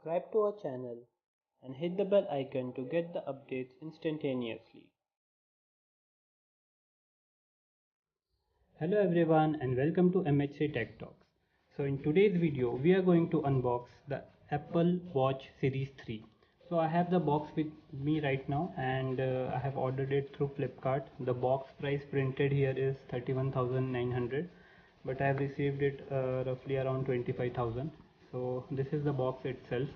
subscribe to our channel and hit the bell icon to get the updates instantaneously. Hello everyone and welcome to MHC Tech Talks. So in today's video we are going to unbox the Apple Watch Series 3. So I have the box with me right now and I have ordered it through Flipkart. The box price printed here is 31,900, but I have received it roughly around 25,000. So this is the box itself.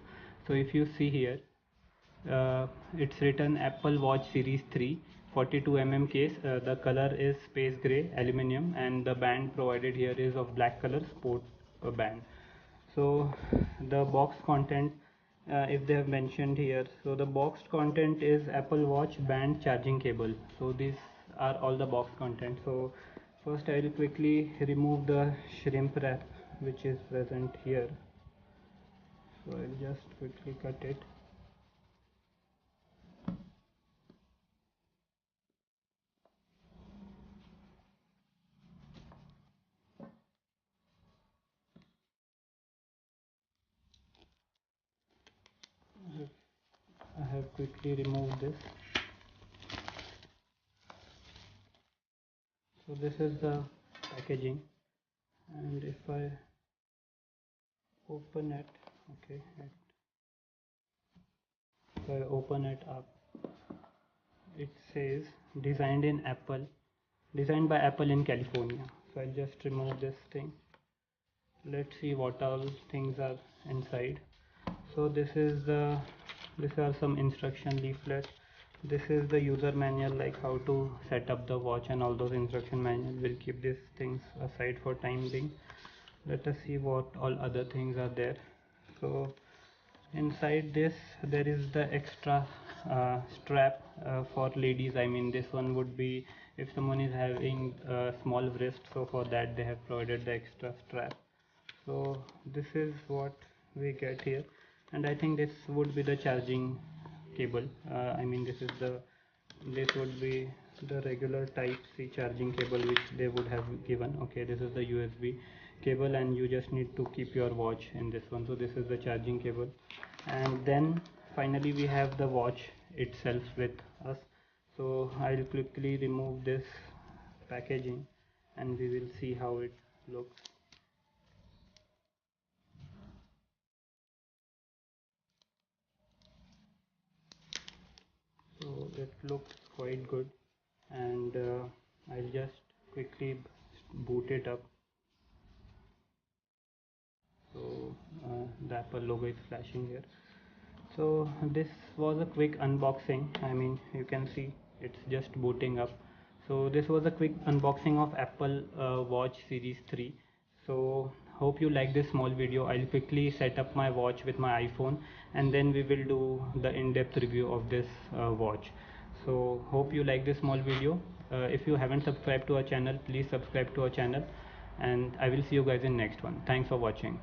So if you see here, it's written Apple Watch Series 3 42 case. The color is space gray aluminum and the band provided here is of black color sport band. So the box content, if they have mentioned here, so the box content is Apple Watch band charging cable. So these are all the box content. So first I will quickly remove the shrimp wrap which is present here. So I'll just quickly cut it. I have quickly removed this. So this is the packaging, and if I open it, okay, if I open it up, it says designed by Apple in California. So I'll just remove this thing. Let's see what all things are inside. So these are some instruction leaflets. This is the user manual, like how to set up the watch and all those instruction manual. We'll keep these things aside for time being. Let us see what all other things are there. So inside this there is the extra strap for ladies. I mean, this one would be if someone is having a small wrist, so for that they have provided the extra strap. So this is what we get here, and I think this would be the charging cable. I mean, this would be the regular type C charging cable which they would have given. Okay, this is the USB cable and you just need to keep your watch in this one. So this is the charging cable, and then finally we have the watch itself with us. So I'll quickly remove this packaging and we will see how it looks. So it looks quite good, and I'll just quickly boot it up. So the Apple logo is flashing here. So this was a quick unboxing. I mean, you can see it's just booting up. So this was a quick unboxing of Apple Watch Series 3. So hope you like this small video. I'll quickly set up my watch with my iPhone and then we will do the in-depth review of this watch. So hope you like this small video. If you haven't subscribed to our channel, please subscribe to our channel, and I will see you guys in next one. Thanks for watching.